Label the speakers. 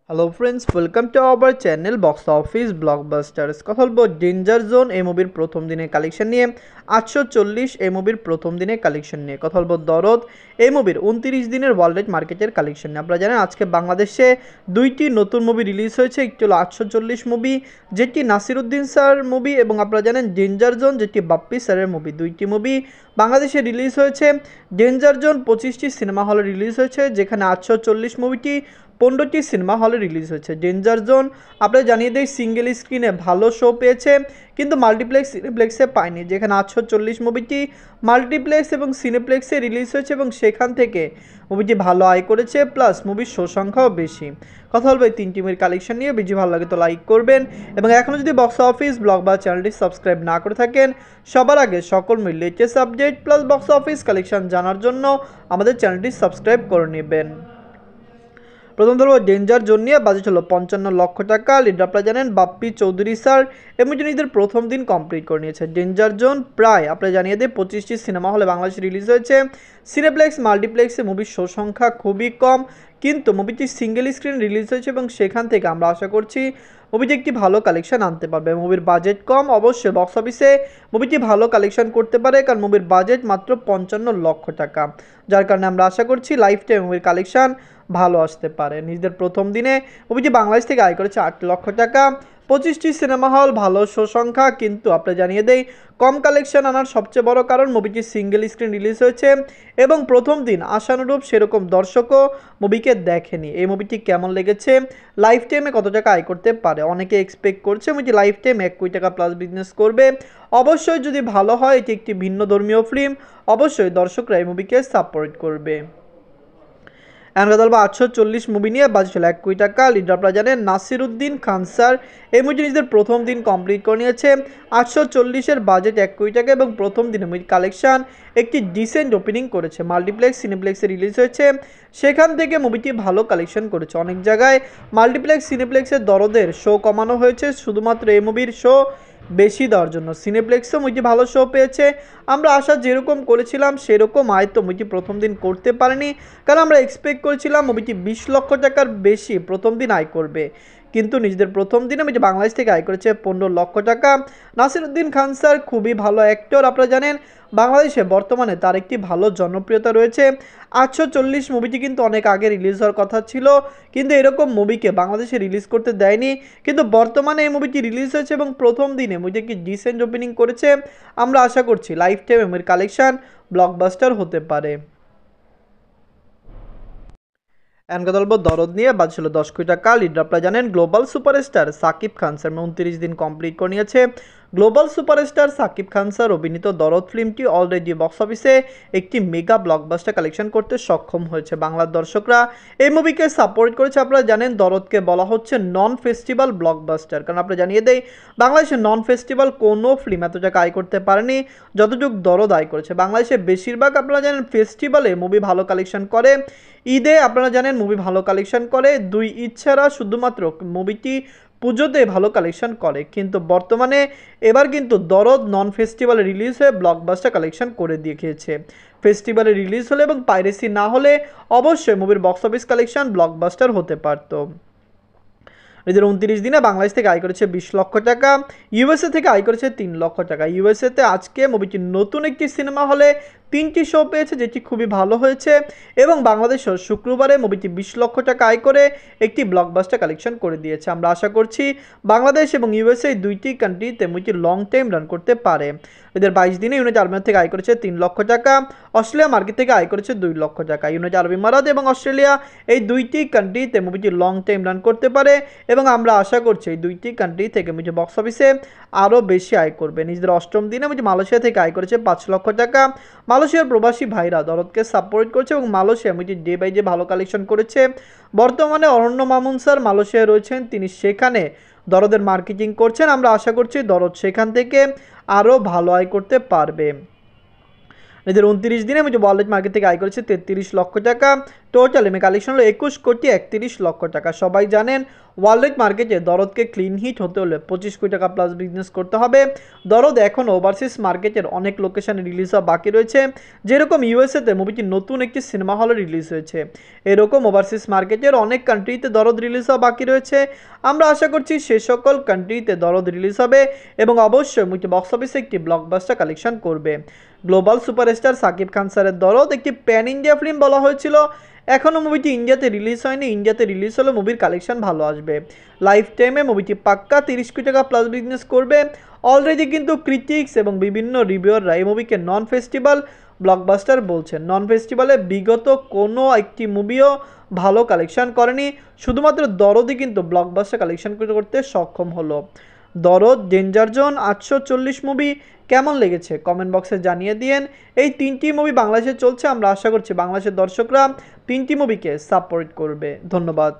Speaker 1: Hello friends, welcome to our channel box office blockbusters. কথা বলবো danger zone এই মুভির প্রথম দিনের কালেকশন নিয়ে। 840 এই মুভির প্রথম দিনের কালেকশন নিয়ে। কথা বলবো দরদ এই মুভির 29 দিনের ওয়ার্ল্ড মার্কেটের কালেকশন নিয়ে। আপনারা জানেন আজকে বাংলাদেশে দুইটি নতুন মুভি রিলিজ হয়েছে। একটি হলো 840 মুভি, যেটি নাসিরুদ্দিন স্যার মুভি, এবং আপনারা জানেন ডেঞ্জার জোন, যেটি বাপ্পি স্যারের মুভি। দুইটি মুভি বাংলাদেশে রিলিজ হয়েছে। ডেঞ্জার জোন 25টি সিনেমা হলে রিলিজ হয়েছে, যেখানে 840 মুভিটি 15টি সিনেমা হলে রিলিজ হয়েছে। ডেঞ্জার জোন আপনারা জানিয়ে দেয় সিঙ্গেল স্ক্রিনে ভালো শো পেয়েছে, কিন্তু মাল্টিপ্লেক্স সিনেপ্লেক্সে পায়নি, যেখানে 840 মুভিটি মাল্টিপ্লেক্স এবং সিনেপ্লেক্সে রিলিজ হয়েছে এবং সেখান থেকে মুভিটি ভালো আয় করেছে, প্লাস মুভির শো সংখ্যাও বেশি। কথা বলবো এই তিনটি মুভির কালেকশন নিয়ে। ভিডিও ভালো লাগে তো লাইক করবেন, এবং এখনও যদি বক্স অফিস ব্লগ বা চ্যানেলটি সাবস্ক্রাইব না করে থাকেন, সবার আগে সকল মুভির latest update plus box office collection জানার জন্য আমাদের চ্যানেলটি সাবস্ক্রাইব করে নেবেন। প্রথম ধরো ডেঞ্জার জোন নিয়ে। বাজেট হলো 55 লক্ষ টাকা। লিডার আপনারা জানেন বাপ্পি চৌধুরী স্যার, এবং নিজেদের প্রথম দিন কমপ্লিট করে নিয়েছে। ডেঞ্জার জোন প্রায় আপনারা জানিয়ে দিয়ে 25টি সিনেমা হলে বাংলাদেশে রিলিজ হয়েছে। সিনেপ্লেক্স মাল্টিপ্লেক্সে মুভির শো সংখ্যা খুবই কম, কিন্তু মুভিটি সিঙ্গেল স্ক্রিন রিলিজ হয়েছে এবং সেখান থেকে আমরা আশা করছি মুভিটি একটি ভালো কালেকশন আনতে পারবে। মুভির বাজেট কম, অবশ্যই বক্স অফিসে মুভিটি ভালো কালেকশন করতে পারে, কারণ মুভির বাজেট মাত্র 55 লক্ষ টাকা, যার কারণে আমরা আশা করছি লাইফ টাইম মুভির কালেকশন ভালো আসতে পারে। নিজেদের প্রথম দিনে মুভিটি বাংলাদেশ থেকে আয় করেছে 8 লক্ষ টাকা। 25টি সিনেমা হল, ভালো শো সংখ্যা, কিন্তু আপনারা জানিয়ে দেই কম কালেকশন আনার সবচেয়ে বড় কারণ মুভিটি সিঙ্গেল স্ক্রিন রিলিজ হয়েছে এবং প্রথম দিন আশানুরূপ সেরকম দর্শকও মুভিকে দেখেনি। এই মুভিটি কেমন লেগেছে, লাইফ টাইমে কত টাকা আয় করতে পারে, অনেকে এক্সপেক্ট করছে মুভিটি লাইফ টাইম 1 কোটি টাকা প্লাস বিজনেস করবে। অবশ্যই যদি ভালো হয়, এটি একটি ভিন্ন ধর্মীয় ফিল্ম, অবশ্যই দর্শকরা এই মুভিকে সাপোর্ট করবে। কথা বলবো 840 মুভি নিয়ে। বাজেট হলো 1 কোটি টাকা। লিডার আপনারা জানেন নাসিরুদ্দিন খান স্যার, এই মুভিটি নিজেদের প্রথম দিন কমপ্লিট করে নিয়েছে। 840-এর বাজেট 1 কোটি টাকা, এবং প্রথম দিনে মুভির কালেকশন একটি ডিসেন্ট ওপেনিং করেছে। মাল্টিপ্লেক্স সিনেপ্লেক্সে রিলিজ হয়েছে, সেখান থেকে মুভিটি ভালো কালেকশন করেছে। অনেক জায়গায় মাল্টিপ্লেক্স সিনেপ্লেক্সের দরদের শো কমানো হয়েছে শুধুমাত্র এই মুভির শো বেশি দেওয়ার জন্য। সিনেপ্লেক্সও মুভিটি ভালো শো পেয়েছে। আমরা আশা যেরকম করেছিলাম সেরকম আয়তো মুভিটি প্রথম দিন করতে পারেনি, কারণ আমরা এক্সপেক্ট করেছিলাম মুভিটি 20 লক্ষ টাকার বেশি প্রথম দিন আয় করবে, কিন্তু নিজেদের প্রথম দিনে মুভিটি বাংলাদেশ থেকে আয় করেছে 15 লক্ষ টাকা। নাসিরুদ্দিন খান স্যার খুবই ভালো অ্যাক্টর, আপনারা জানেন বাংলাদেশে বর্তমানে তার একটি ভালো জনপ্রিয়তা রয়েছে। 840 মুভিটি কিন্তু অনেক আগে রিলিজ হওয়ার কথা ছিল, কিন্তু এরকম মুভিকে বাংলাদেশে রিলিজ করতে দেয়নি, কিন্তু বর্তমানে এই মুভিটি রিলিজ হয়েছে এবং প্রথম দিনে মুভিটি একটি ডিসেন্ট ওপেনিং করেছে। আমরা আশা করছি লাইফ টাইম মুভির কালেকশন ব্লকবাস্টার হতে পারে। কথা বলবো দরদ নিয়ে। বাজেট ছিল 10 কোটি টাকা। লিডার আপনারা জানেন global superstar Shakib Khan sir, 29 দিন কমপ্লিট করে নিয়েছে। Global superstar Shakib Khan sir অভিনীত দরদ ফিল্মটি অলরেডি বক্স অফিসে একটি মেগা ব্লকবাস্টার কালেকশন করতে সক্ষম হয়েছে। বাংলার দর্শকরা এই মুভিকে সাপোর্ট করেছে। আপনারা জানেন দরদকে বলা হচ্ছে নন ফেস্টিভ্যাল ব্লকবাস্টার, কারণ আপনারা জানিয়ে দেয় বাংলাদেশে নন ফেস্টিভ্যাল কোনো ফিল্ম এত টাকা আয় করতে পারেনি যতটুকু দরদ আয় করেছে। বাংলাদেশে বেশিরভাগ আপনারা জানেন ফেস্টিভ্যালে মুভি ভালো কালেকশন করে, ঈদে আপনারা জানেন মুভি ভালো কালেকশন করে, দুই ঈদ ছাড়া শুধুমাত্র মুভিটি পুজোতে ভালো কালেকশন করে, কিন্তু বর্তমানে এবার কিন্তু দরদ নন ফেস্টিভ্যালে রিলিজ হয়ে ব্লকবাস্টার কালেকশন করে দেখিয়েছে। ফেস্টিভ্যালে রিলিজ হলে এবং পাইরেসি না হলে অবশ্যই মুভির বক্স অফিস কালেকশন ব্লকবাস্টার হতে পারত। এদের 29 দিনে বাংলাদেশ থেকে আয় করেছে 20 লক্ষ টাকা। ইউএসএ থেকে আয় করেছে 3 লক্ষ টাকা। ইউএসএতে আজকে মুভিটি নতুন একটি সিনেমা হলে 3টি শো পেয়েছে, যেটি খুবই ভালো হয়েছে, এবং বাংলাদেশেও শুক্রবারে মুভিটি 20 লক্ষ টাকা আয় করে একটি ব্লকবাস্টার কালেকশন করে দিয়েছে। আমরা আশা করছি বাংলাদেশ এবং ইউএসএ দুইটি কান্ট্রিতে মুভিটি লং টাইম রান করতে পারে। এদের 22 দিনে ইউনাইটেড আরব থেকে আয় করেছে 3 লক্ষ টাকা। অস্ট্রেলিয়া মার্কেট থেকে আয় করেছে 2 লক্ষ টাকা। ইউনাইটেড আরব ইমারাত এবং অস্ট্রেলিয়া এই দুইটি কান্ট্রিতে মুভিটি লং টাইম রান করতে পারে, এবং আমরা আশা করছি এই দুইটি কান্ট্রি থেকে মুভিটি বক্স অফিসে আরও বেশি আয় করবে। নিজেদের অষ্টম দিনে মুভিটি মালয়েশিয়া থেকে আয় করেছে 5 লক্ষ টাকা। মালয়েশিয়ার প্রবাসী ভাইরা দরদকে সাপোর্ট করছে এবং মালয়েশিয়া মুভিটি ডে বাই ডে ভালো কালেকশন করেছে। বর্তমানে অরণ্য মামুন স্যার মালয়েশিয়ায় রয়েছেন, তিনি সেখানে দরদের মার্কেটিং করছেন। আমরা আশা করছি দরদ সেখান থেকে আরও ভালো আয় করতে পারবে। এদের 29 দিনে মুভি ওয়ার্ল্ড মার্কেট থেকে আয় করেছে 33 লক্ষ টাকা। টোটাল এমএ কালেকশন হলো 21 কোটি 31 লক্ষ টাকা। সবাই জানেন ওয়ার্ল্ড মার্কেটে দরদকে ক্লিন হিট হতে হলে 25 কোটি টাকা প্লাস বিজনেস করতে হবে। দরদ এখন ওভারসিজ মার্কেটের অনেক লোকেশনে রিলিজ হওয়া বাকি রয়েছে, যেরকম ইউএসএতে মুভিটি নতুন একটি সিনেমা হলে রিলিজ হয়েছে, এরকম ওভারসিজ মার্কেটের অনেক কান্ট্রিতে দরদ রিলিজ হওয়া বাকি রয়েছে। আমরা আশা করছি সে সকল কান্ট্রিতে দরদ রিলিজ হবে এবং অবশ্যই মুভিটি বক্স অফিসে একটি ব্লকবাস্টার কালেকশন করবে। গ্লোবাল সুপারস্টার সাকিব খান স্যারের দরদ একটি প্যান ইন্ডিয়া ফিল্ম বলা হয়েছিল, এখনও মুভিটি ইন্ডিয়াতে রিলিজ হয়নি। ইন্ডিয়াতে রিলিজ হলে মুভির কালেকশন ভালো আসবে। লাইফ টাইমে মুভিটি পাক্কা 30 কোটি টাকা প্লাস বিজনেস করবে। অলরেডি কিন্তু ক্রিটিক্স এবং বিভিন্ন রিভিউয়াররা এই মুভিকে নন ফেস্টিভ্যাল ব্লকবাস্টার বলছেন। নন ফেস্টিভ্যালে বিগত কোনো একটি মুভিও ভালো কালেকশন করেনি, শুধুমাত্র দরদই কিন্তু ব্লকবাস্টার কালেকশন করতে সক্ষম হলো। দরদ, ডেঞ্জার জোন, 840 মুভি কেমন লেগেছে কমেন্ট বক্সে জানিয়ে দিয়েন। এই 3টি মুভি বাংলাদেশে চলছে, আমরা আশা করছি বাংলাদেশের দর্শকরা 3টি মুভিকে সাপোর্ট করবে। ধন্যবাদ।